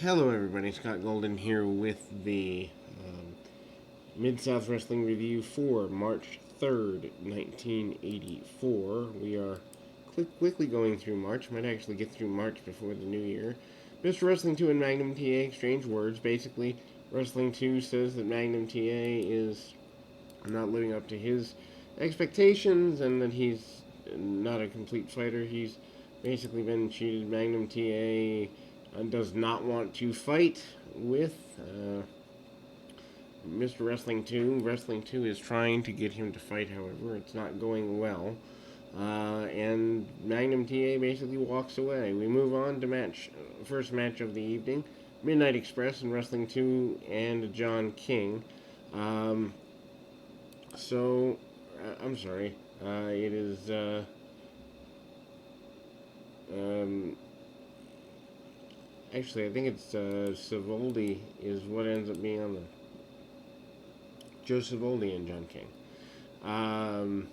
Hello, everybody. Scott Golden here with the Mid-South Wrestling Review for March 3rd, 1984. We are quickly going through March. Might actually get through March before the new year. Mr. Wrestling 2 and Magnum TA exchange words. Basically, Wrestling 2 says that Magnum TA is not living up to his expectations and that he's not a complete fighter. He's basically been cheated. Magnum TA does not want to fight with Mr. Wrestling 2. Wrestling 2 is trying to get him to fight, however. It's not going well. And Magnum TA basically walks away. We move on to first match of the evening. Midnight Express and Wrestling 2 and John King. Um, I'm sorry. It is um, actually, I think it's Savoldi is what ends up being on the Joe Savoldi and John King. Um,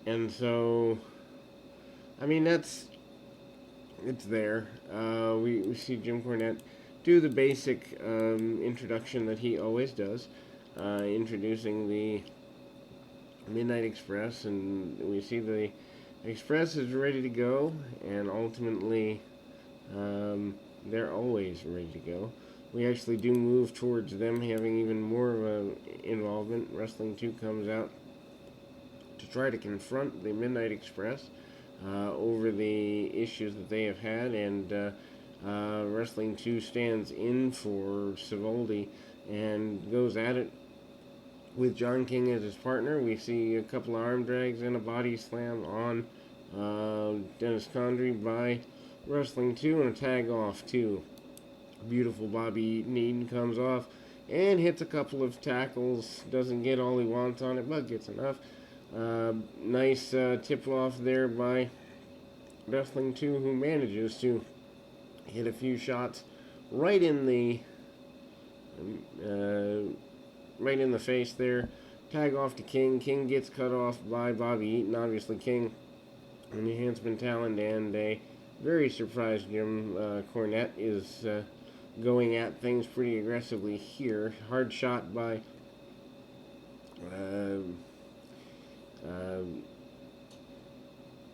and so, I mean, it's there. We see Jim Cornette do the basic introduction that he always does, introducing the Midnight Express, and we see the Express is ready to go, and ultimately, they're always ready to go. We actually do move towards them having even more of an involvement. Wrestling 2 comes out to try to confront the Midnight Express over the issues that they have had, and Wrestling 2 stands in for Savoldi and goes at it with John King as his partner. We see a couple of arm drags and a body slam on Dennis Condrey by Wrestling 2 and a tag off too. Beautiful Bobby Eaton comes off and hits a couple of tackles. Doesn't get all he wants on it, but gets enough. Nice tip off there by Wrestling 2, who manages to hit a few shots right in the face there. Tag off to King. King gets cut off by Bobby Eaton. Obviously, King, an enhancement talent, and a very surprised Jim Cornette is going at things pretty aggressively here. Hard shot by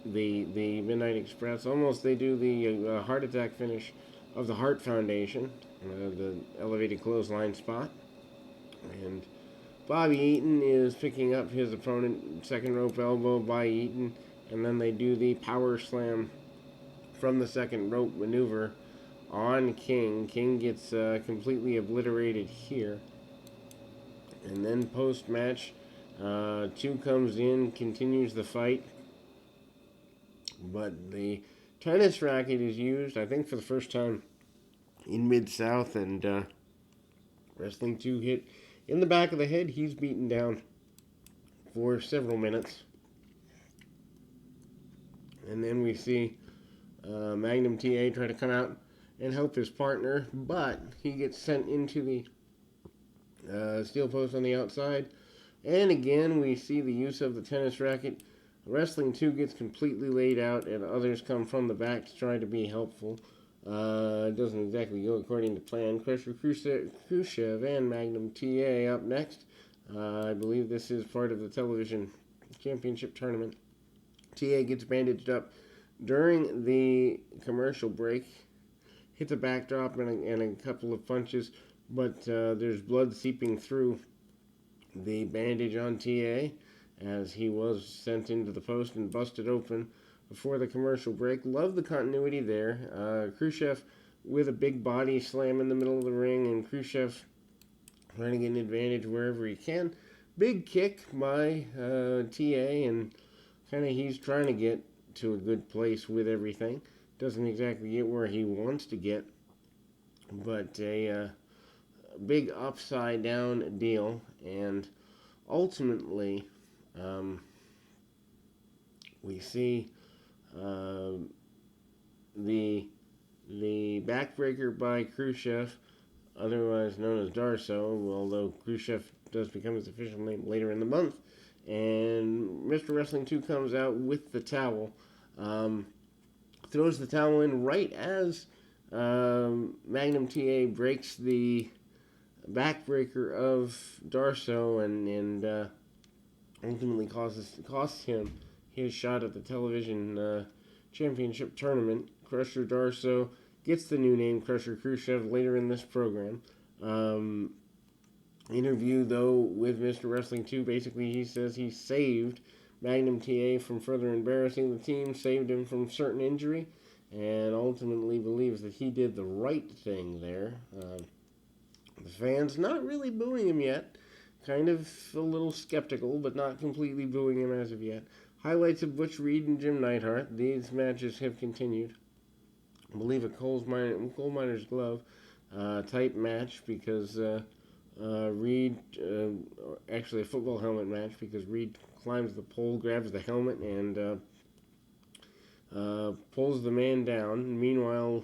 the Midnight Express. Almost they do the heart attack finish of the Hart Foundation, the elevated clothesline spot. And Bobby Eaton is picking up his opponent, second rope elbow by Eaton, and then they do the power slam from the second rope maneuver on King. King gets completely obliterated here. And then post-match, 2 comes in, continues the fight. But the tennis racket is used, I think, for the first time in Mid-South, and Wrestling 2 hit in the back of the head. He's beaten down for several minutes. And then we see Magnum TA try to come out and help his partner, but he gets sent into the steel post on the outside. And again, we see the use of the tennis racket. Wrestling 2 gets completely laid out, and others come from the back to try to be helpful. It doesn't exactly go according to plan. Crusher Khrushchev and Magnum TA up next. I believe this is part of the television championship tournament. TA gets bandaged up during the commercial break. Hits a backdrop and a couple of punches, but there's blood seeping through the bandage on TA as he was sent into the post and busted open before the commercial break. Love the continuity there. Khrushchev with a big body slam in the middle of the ring, and Khrushchev trying to get an advantage wherever he can. Big kick by TA, and kind of he's trying to get to a good place with everything. Doesn't exactly get where he wants to get, but a big upside down deal, and ultimately we see the backbreaker by Khrushchev, otherwise known as Darso, although Khrushchev does become his official name later in the month. And Mr. Wrestling 2 comes out with the towel, throws the towel in right as Magnum TA breaks the backbreaker of Darso and ultimately costs him his shot at the television championship tournament. Crusher Darso gets the new name Crusher Khrushchev later in this program. Um, Interview though with Mr. Wrestling 2, basically he says he saved Magnum TA from further embarrassing the team, saved him from certain injury, and ultimately believes that he did the right thing there. The fans not really booing him yet, kind of a little skeptical, but not completely booing him as of yet. Highlights of Butch Reed and Jim Neidhart. These matches have continued. I believe a coal miner's glove type match because Reed, actually a football helmet match because Reed climbs the pole, grabs the helmet, and pulls the man down. Meanwhile,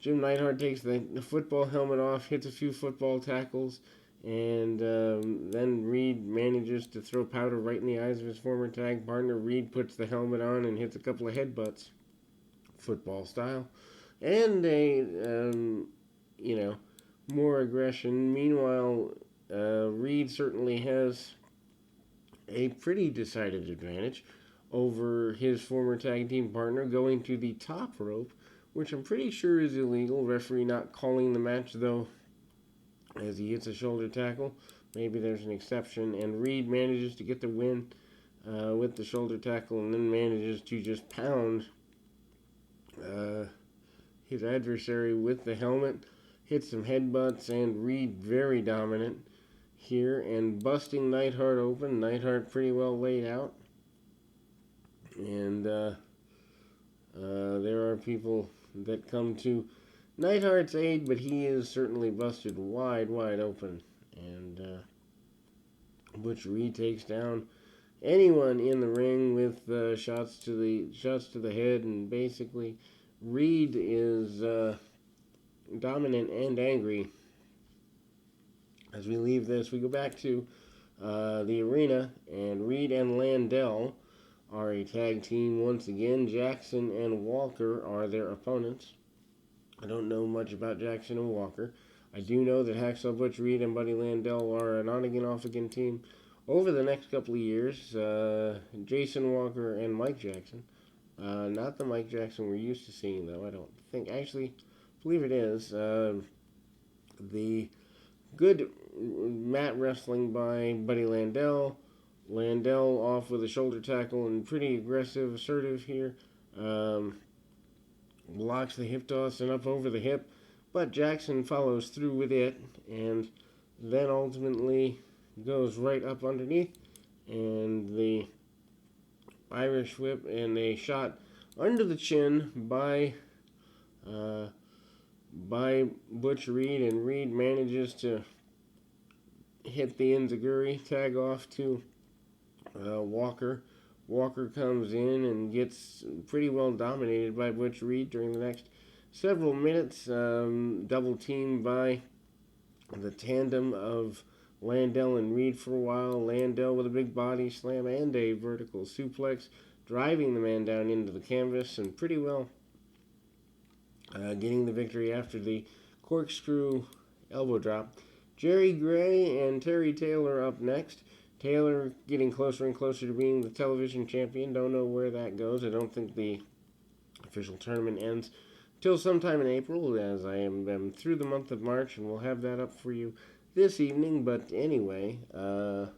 Jim Neidhart takes the football helmet off, hits a few football tackles, and then Reed manages to throw powder right in the eyes of his former tag partner. Reed puts the helmet on and hits a couple of headbutts, football style, and you know, more aggression. Meanwhile, Reed certainly has a pretty decided advantage over his former tag team partner, going to the top rope, which I'm pretty sure is illegal. Referee not calling the match, though, as he hits a shoulder tackle. Maybe there's an exception. And Reed manages to get the win with the shoulder tackle and then manages to just pound his adversary with the helmet. Hits some headbutts, and Reed very dominant here and busting Neidhart open. Neidhart pretty well laid out. And there are people that come to Neidhart's aid, but he is certainly busted wide open. And Butch Reed takes down anyone in the ring with shots to the head, and basically Reed is dominant and angry. As we leave this, we go back to the arena, and Reed and Landell are a tag team once again. Jackson and Walker are their opponents. I don't know much about Jackson and Walker. I do know that Hacksaw Butch Reed and Buddy Landell are an on-again, off-again team over the next couple of years. Jason Walker and Mike Jackson. Not the Mike Jackson we're used to seeing, though. I don't think. Actually, I believe it is. The good mat wrestling by Buddy Landell. Landell off with a shoulder tackle and pretty aggressive, assertive here. Blocks the hip toss and up over the hip, but Jackson follows through with it and then ultimately goes right up underneath, and the Irish whip and a shot under the chin by Butch Reed, and Reed manages to hit the enziguri, tag off to Walker. Walker comes in and gets pretty well dominated by Butch Reed during the next several minutes. Double teamed by the tandem of Landell and Reed for a while. Landell with a big body slam and a vertical suplex, driving the man down into the canvas and pretty well getting the victory after the corkscrew elbow drop. Jerry Gray and Terry Taylor up next. Taylor getting closer and closer to being the television champion. Don't know where that goes. I don't think the official tournament ends till sometime in April, as I am through the month of March, and we'll have that up for you this evening. But anyway, that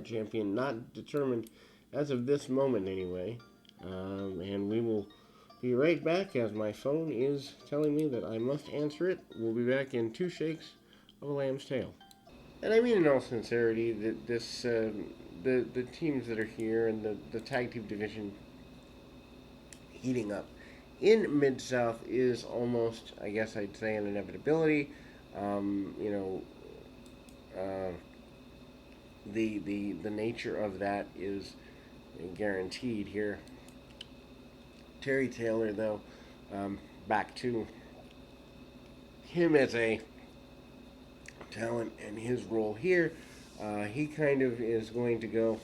champion not determined as of this moment anyway. And we will be right back, as my phone is telling me that I must answer it. We'll be back in 2 shakes of a lamb's tail. And I mean in all sincerity that the teams that are here and the tag team division heating up in Mid-South is almost, I guess I'd say, an inevitability. The nature of that is guaranteed here. Terry Taylor, though, back to him as a talent and his role here, he kind of is going to go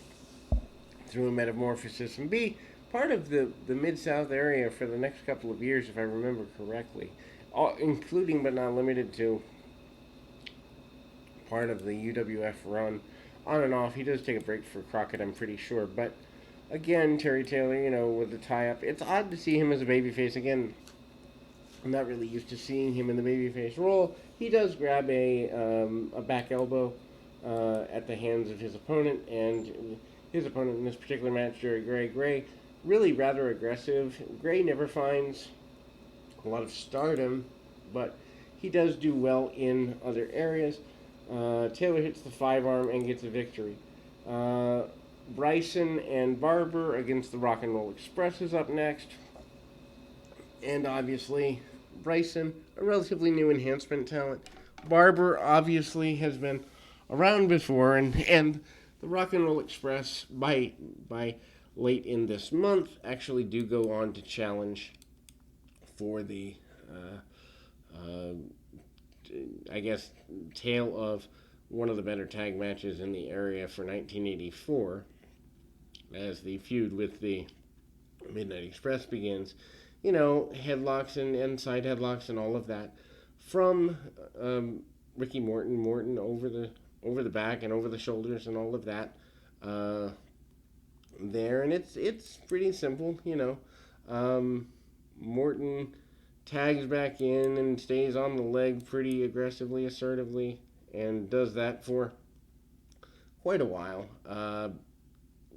through a metamorphosis and be part of the Mid-South area for the next couple of years, if I remember correctly, including but not limited to part of the UWF run, on and off. He does take a break for Crockett, I'm pretty sure. But again, Terry Taylor, with the tie-up, it's odd to see him as a babyface. Again, I'm not really used to seeing him in the babyface role. He does grab a back elbow at the hands of his opponent, and his opponent in this particular match, Jerry Gray. Gray, really rather aggressive. Gray never finds a lot of stardom, but he does do well in other areas. Taylor hits the 5-arm and gets a victory. Bryson and Barber against the Rock and Roll Express is up next. And obviously, Bryson, a relatively new enhancement talent. Barber obviously has been around before, and the Rock and Roll Express by late in this month actually do go on to challenge for the I guess tale of one of the better tag matches in the area for 1984, as the feud with the Midnight Express begins. Headlocks and side headlocks and all of that from Ricky Morton over the back and over the shoulders and all of that there, and it's pretty simple. Morton tags back in and stays on the leg pretty aggressively, assertively, and does that for quite a while.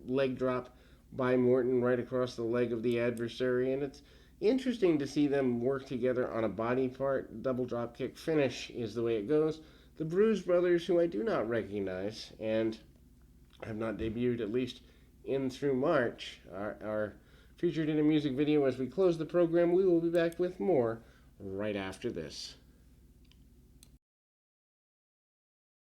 Leg drop by Morton right across the leg of the adversary, and it's interesting to see them work together on a body part. Double drop kick finish is the way it goes. The Bruise Brothers, who I do not recognize and have not debuted at least in through March, are featured in a music video as we close the program. We will be back with more right after this.